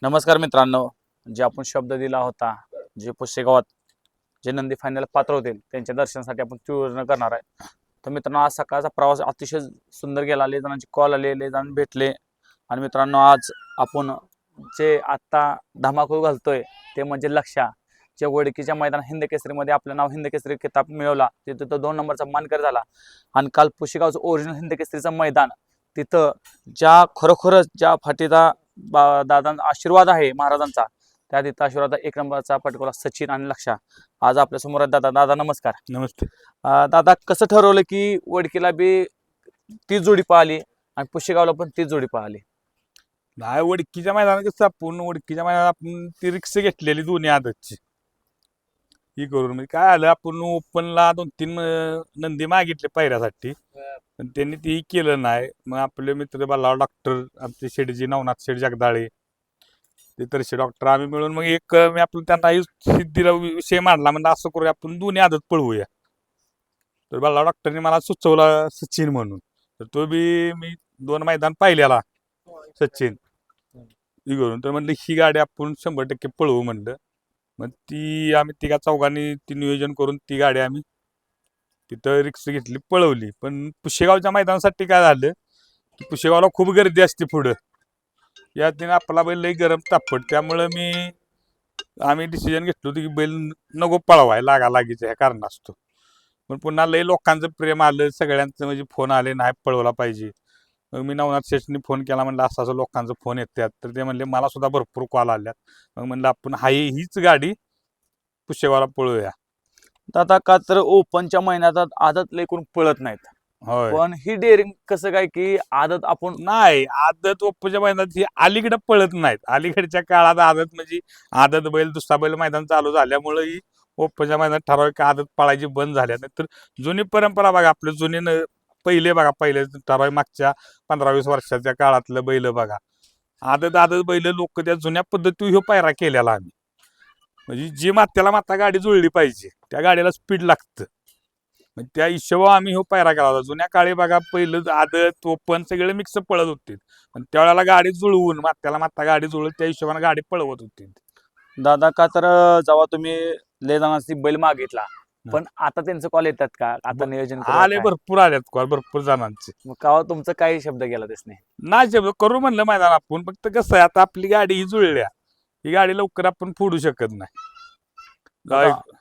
नमस्कार मित्रांनो. जे आपण शब्द दिला होता, जे पुशेगावात जे नंदी फायनल पात्र होतील त्यांच्या दर्शनासाठी आपण पूर्ण करणार आहे. तर मित्रांनो, आज सकाळचा प्रवास अतिशय सुंदर गेला. लय जणांचे कॉल आले, लय जण भेटले. आणि मित्रांनो, आज आपण जे आत्ता धमाकूळ घालतोय ते म्हणजे लक्ष्या, जे वडकीच्या मैदान हिंद केसरीमध्ये आपलं नाव हिंद केसरी किताब मिळवला. तिथं तो 2 नंबरचा मानकर झाला. आणि काल पुशेगावचं ओरिजिनल हिंद केसरीचं मैदान, तिथं ज्या खरोखरच ज्या फाटीचा दादांचा आशीर्वाद आहे महाराजांचा, त्या तिथं आशीर्वाद 1 नंबरचा पटकवला सचिन आणि लक्ष्या. आज आपल्या समोर आहेत दादा. दादा नमस्कार. नमस्ते. दादा, कसं ठरवलं की वडकीला बी तीच जोडी पाहिली आणि पुशेगावला पण तीच जोडी पाहिली? नाही, वडकीच्या मैदानात कसं आपण वडकीच्या मैदानात आपण ती रिक्स घेतलेली दोन्ही आदतची ही करून. म्हणजे काय आलं, आपण ओपनला 2-3 नंदी मागितले पायऱ्यासाठी, पण त्यांनी तेही केलं नाही. मग आपले मित्र बल्लाळ डॉक्टर, आमचे शेडजी नवनाथ शेठ जगदाळे, ते तरशे डॉक्टर, आम्ही मिळून मग एक मी आपलं त्यांना सिद्धीला विषय मांडला. म्हणजे असं करूया, आपण दोन्ही आदत पळवूया. तर बल्लाळ डॉक्टरने मला सुचवला सचिन म्हणून. तर तो बी मी 2 मैदान पाहिलेला सचिन ही करून. तर म्हणलं ही गाडी आपण 100% पळवू म्हणलं. मग ती आम्ही तिघा चौघांनी ती नियोजन करून ती गाडी आम्ही तिथं रिक्स घेतली, पळवली. पण पुशेगावच्या मैदानासाठी काय झालं की पुशेगावला खूप गर्दी असते पुढं. या तिने आपला बैल लई गरम तापट, त्यामुळं आम्ही डिसिजन घेतलं होतं की बैल नको पळवाय लागालागीचं ह्या कारणास्तव. पण पुन्हा लई लोकांचं प्रेम आलं, सगळ्यांचं म्हणजे फोन आले, नाही पळवला पाहिजे. मग मी नवनाथ शेठनी फोन केला, म्हणलं असं असं लोकांचं फोन येतात. तर ते म्हणले मला सुद्धा भरपूर कॉल आल्यात. मग म्हणलं आपण हीच गाडी पुशेगावला पळवूया. दादा, का तर ओपनच्या महिन्यात आदत लय कोण पळत नाहीत, होय. पण ही डेअरिंग कसं काय की आदत आपण नाही, आदत ओप्पोच्या मैदानात ही अलीकडे पळत नाहीत. अलीकडच्या काळात आदत म्हणजे आदत बैल दुसरा बैल मैदान चालू झाल्यामुळे ही ओप्पोच्या मैदानात ठराविक आदत पळायची बंद झाल्या. तर जुनी परंपरा बघा, आपल्या पहिले बघा, पहिले ठराविक मागच्या 15-20 वर्षाच्या काळातलं बैल बघा, आदत बैल लोक त्या जुन्या पद्धती ह्यो पायरा केलेला आम्ही. म्हणजे जी मात्याला माता गाडी जुळली पाहिजे, त्या गाडीला स्पीड लागतं. मग त्या हिशोबावर आम्ही ह्यो पायरा केला होता. जुन्या काळी बघा, पहिलं आदत ओपन सगळे मिक्स पळत होते. पण त्यावेळेला गाडी जुळवून मात्याला माता गाडी जुळत त्या हिशोबाने गाडी पळवत होती. दादा, का तर जेव्हा तुम्ही लय जणांची बैल मागितला, पण आता त्यांचं कॉल येतात का आता नियोजन आले, भरपूर आल्यात कॉल भरपूर जणांचे. मग का तुमचं काही शब्द गेला त्यासने? नाही शब्द करू म्हणलं मैदान आपण, फक्त कसं आहे आता आपली गाडी ही जुळल्या, ही गाडी लवकर आपण फोडू शकत नाही.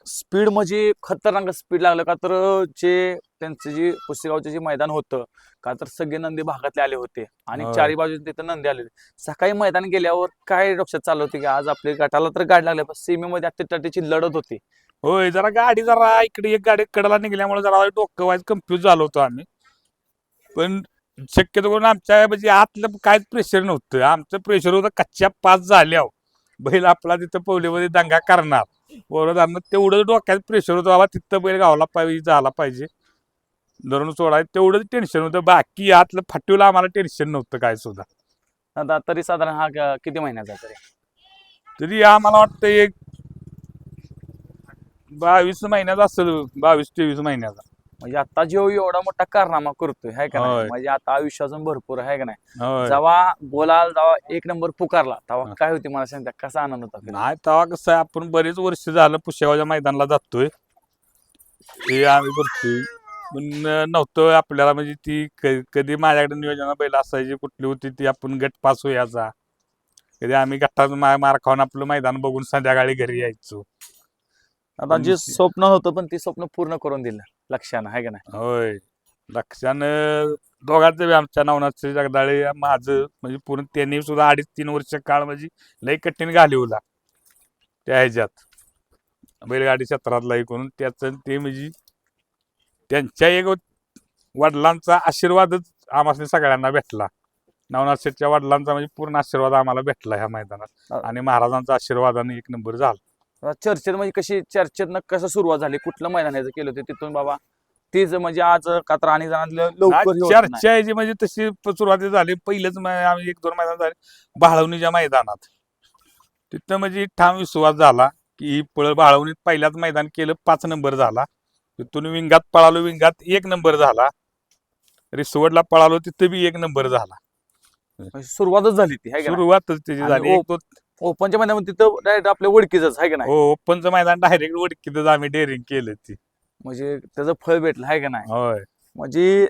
स्पीड म्हणजे खतरनाक स्पीड लागलं का तर जे त्यांचं जे पुसेगावचे जे मैदान होतं, का तर सगळे नंदी भागातले आले होते आणि होय. चारी बाजूने तिथं नंदी आले होते. सकाळी मैदान गेल्यावर काय डोक्यात चालू होते की आज आपल्या गटाला तर गाडी लागल्या, पण सीमेमध्ये अत्याची लढत होती. होय, जरा गाडी जरा इकडे एक गाडी कडेला निघल्यामुळे जरा डोकं वाईज कन्फ्यूज झालो होतो आम्ही. पण शक्यतो करून आमच्या म्हणजे आतलं काहीच प्रेशर नव्हतं. आमचं प्रेशर होतं कच्च्या 5 झाल्यावर बैल आपला तिथं पवलेमध्ये दंगा करणार, बरोबर. तेवढं डोक्यात प्रेशर होतं, बाबा तिथं बैल गावला पाहिजे, झाला पाहिजे, धरून सोडाय, तेवढंच टेन्शन होतं. बाकी आतलं फाटीला आम्हाला टेन्शन नव्हतं काय सुद्धा. आता तरी साधारण हा किती महिन्याचा तरी? तरी आम्हाला वाटतं एक 22 महिन्याचा असेल, 22-23 महिन्याचा. म्हणजे आता जेव्हा एवढा मोठा कारनामा करतोय है का नाही, होय. म्हणजे आता आयुष्य अजून भरपूर आहे का नाही. होय. जेव्हा बोलाल, जेव्हा 1 नंबर पुकारला, तेव्हा काय होती मला सांगता, कसा आनंद होता? नाही, तेव्हा कसं आहे, आपण बरेच वर्ष झालं पुशेगावच्या मैदानाला जातोय, हे आम्ही करतोय. पण नव्हतं आपल्याला म्हणजे ती कधी माझ्याकडे नियोजन बैल असायची कुठली होती ती, आपण गट पास व्हायचा, कधी आम्ही गटात मार खाऊन आपलं मैदान बघून संध्याकाळी घरी यायचो. आता जे स्वप्न होतं पण ते स्वप्न पूर्ण करून दिलं लक्ष्यानं, आहे का नाही? होय, लक्षानं दोघांचं बी, आमच्या नवनाथ जगदाळे माझं म्हणजे पूर्ण त्यांनी सुद्धा 2.5-3 वर्ष काळ म्हणजे लई कठीण घालवला त्या ह्याच्यात बैलगाडी क्षेत्रातला करून. त्याचं ते म्हणजे त्यांच्या एक वडिलांचा आशीर्वादच आम्हाला सगळ्यांना भेटला. नवनाथ शेठच्या वडिलांचा म्हणजे पूर्ण आशीर्वाद आम्हाला भेटला ह्या मैदानात, आणि महाराजांचा आशीर्वादाने 1 नंबर झाला. चर्चेत म्हणजे कशी चर्चेतनं कसं सुरुवात झाली, कुठलं मैदान याचं केलं होतं तिथून बाबा तीच म्हणजे आज का तर आणि लवकर चर्चा याची म्हणजे तशी सुरुवाती झाली. पहिलेच आम्ही 1-2 मैदान झाले बाळवणीच्या मैदानात, तिथं म्हणजे ठाम विश्वास झाला की बाळवणीत पहिल्याच मैदान केलं, 5 नंबर झाला. तिथून विंगात पळालो, विंगात 1 नंबर झाला. रिसोडला पळालो, तिथं बी 1 नंबर झाला. सुरुवातच झाली ती, सुरुवातच त्याची झाली. ओपनच्या मैदानामध्ये तिथं डायरेक्ट आपल्या ओळखीच आहे का नाही? हो ओपनचं मैदान डायरेक्ट वडकीतच आम्ही डेअरिंग केलं ती. म्हणजे त्याचं फळ भेटलं आहे का नाही? होय म्हणजे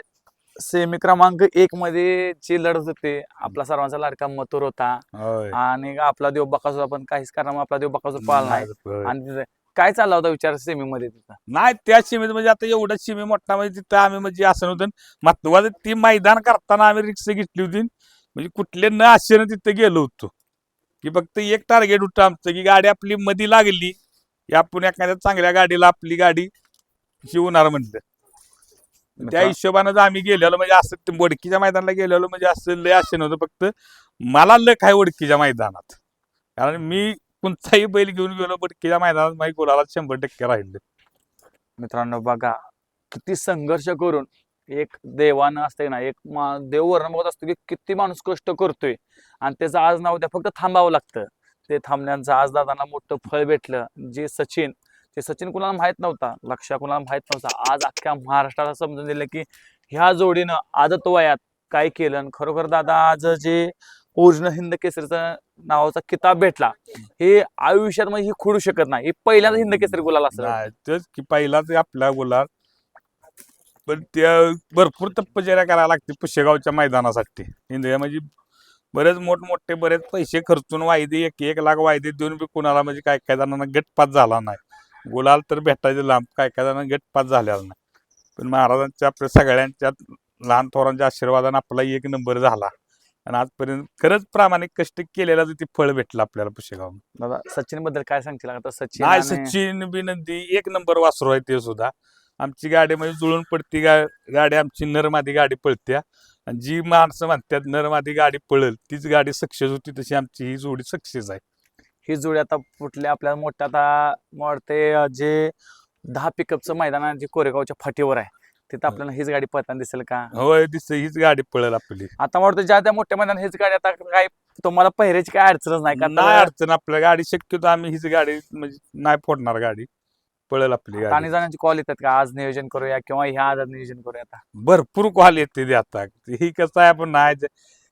सेमी क्रमांक 1 मध्ये जी लढत होते आपला सर्वांचा लाडका मथुर होता होय. आणि आपला देव बकासूर, आपण काहीच कारणामुळे आपला देव बकासूर पाळला नाही. होय. आणि तिथं काय चालला होता विचार सेमी मध्ये तिथं? नाही त्या सीमेत म्हणजे आता एवढं सीमे मोठा म्हणजे तिथं आम्ही म्हणजे असं नव्हतं महत्वाचं ती मैदान करताना आम्ही रिक्षा घेतली होती म्हणजे कुठले न आशेनं तिथं गेलो होतो की फक्त एक टार्गेट होतं आमचं की गाडी आपली मध्ये लागली की आपण एखाद्या चांगल्या गाडीला आपली गाडी शिवणार म्हणलं. त्या हिशोबानं आम्ही गेलेलो म्हणजे असं ते वडकीच्या मैदानाला गेलेलो म्हणजे असं लय आशे नव्हतं. फक्त मला लक आहे वडकीच्या मैदानात कारण मी कोणताही बैल घेऊन गेलो वडकीच्या मैदानात माझी गुलाला 100% राहिले. मित्रांनो बघा किती संघर्ष करून एक देवानं असते ना, एक देव वर्ण बघत असतो की किती माणूस कष्ट करतोय आणि त्याचं आज नाव द्या फक्त थांबावं लागतं. ते थांबण्याचं आज दादांना मोठं फळ भेटलं. ते सचिन कुणाला माहित नव्हता, लक्ष कुणाला माहित नव्हता, आज अख्ख्या महाराष्ट्राला समजून दिलं की ह्या जोडीनं आदत वयात काय केलं. आणि खरोखर दादा आज जे ओरिजिनल हिंद केसरीचा नावाचा किताब भेटला हे आयुष्यात म्हणजे हे खोडू शकत नाही. हे पहिल्यांदा हिंद केसरी गुलाल असं नाही तेच की पहिलाच आपला गुलाल पण त्या भरपूर तपश्चर्या करायला लागते पुशेगावच्या मैदानासाठी. इंडिया म्हणजे बरेच मोठमोठे बरेच पैसे खर्चून वायदे 1-1 लाख वायदे देऊन बी कुणाला म्हणजे काय काय जणांना गटपास झाला नाही. गुलाल तर भेटायचे लांब काय काय जणांना गटपास झालेला नाही. पण महाराजांच्या आपल्या सगळ्यांच्या लहान थोरांच्या आशीर्वादाने आपला 1 नंबर झाला आणि आजपर्यंत खरंच प्रामाणिक कष्ट केलेला ते फळ भेटलं आपल्याला पुशेगाव. दादा सचिन बद्दल काय सांगतील? आता सचिन नाही आणि- सचिन बिनंदी 1 नंबर वासरू आहे ते सुद्धा. आमची गाडी म्हणजे जुळून पडती गाडी आमची नरमादी गाडी पळत्या आणि जी माणसं म्हणतात नरमादी गाडी पळल तीच गाडी सक्सेस होती तशी आमची ही जोडी सक्सेस आहे. ही जोडी आता कुठल्या आपल्या मोठ्या आता वाटते जे 10 पिकअपचं मैदान आहे जे कोरेगावच्या फाटीवर आहे तिथं आपल्याला हीच गाडी पळताना दिसेल का? होय दिसते हीच गाडी पळल आपली. आता वाटतं ज्या त्या मोठ्या मैदान हीच गाडी आता काय तुम्हाला पहिऱ्याची काय अडचणच नाही का? नाही अडचण आपल्या गाडी शक्यतो आम्ही हीच गाडी म्हणजे नाही फोडणार गाडी पळल आपली आणि गाडी. जणांची कॉल येतात का आज नियोजन करूया किंवा ह्या आज नियोजन करूया? आता भरपूर कॉल येते ते आता ही कसं आहे आपण नाही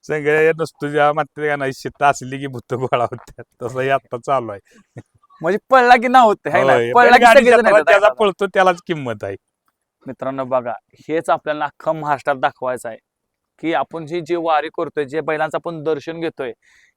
सगळे नसतो जेव्हा मात्र का नाही शित असली की भूत गोळा होत्या तसंही आता चालू आहे. म्हणजे पळला की ना होत होय, पळला की गाडी सगळेजण येतात, ज्याचा आहे का? पळतो त्यालाच किंमत आहे. मित्रांनो बघा हेच आपल्याला अख्खं महाराष्ट्रात दाखवायचं आहे की आपण जी वारी करतोय, जे बैलांचं आपण दर्शन घेतोय,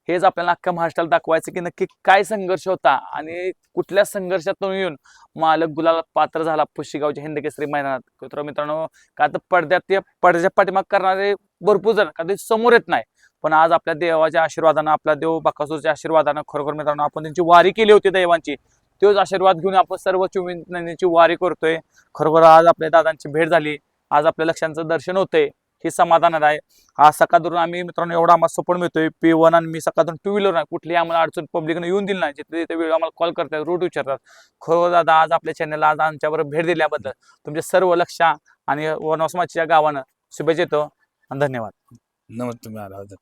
हेच आपल्याला अख्ख्या महाराष्ट्राला दाखवायचं की नक्की काय संघर्ष होता आणि कुठल्या संघर्षातून येऊन मालक गुलाला पात्र झाला पुशेगावच्या हिंदकेसरी मैदानात. तर मित्रांनो का तर पडद्याच्या पाठीमाग करणारे भरपूर जण का ते समोर येत नाही, पण आज आपल्या देवाच्या आशीर्वादानं, आपल्या देव बकासूरच्या आशीर्वादानं खरोखर मित्रांनो आपण त्यांची वारी केली होती देवांची, तोच आशीर्वाद घेऊन आपण सर्व 24 नंदीची वारी करतोय. खरोखर आज आपल्या दादांची भेट झाली, आज आपल्या लक्ष्यांचं दर्शन होतंय, हे समाधान आहे. आज सकाळधरून आम्ही मित्रांनो एवढा आम्हाला सपोर्ट मिळतोय. P1 आणि मी सकाळधरून 2 व्हीलर नाही, कुठलीही आम्हाला अडचण पब्लिकने येऊन दिली नाही. जिथे तिथे वेळ आम्हाला कॉल करतात, रूट विचारतात. खरोखर दादा आज आपल्या चॅनलला आज आमच्याबरोबर भेट दिल्याबद्दल तुमचे सर्व लक्ष आणि वनवासमाच्या गावानं शुभेच्छा देतो. धन्यवाद. नमस्ते तुम्ही आला होता.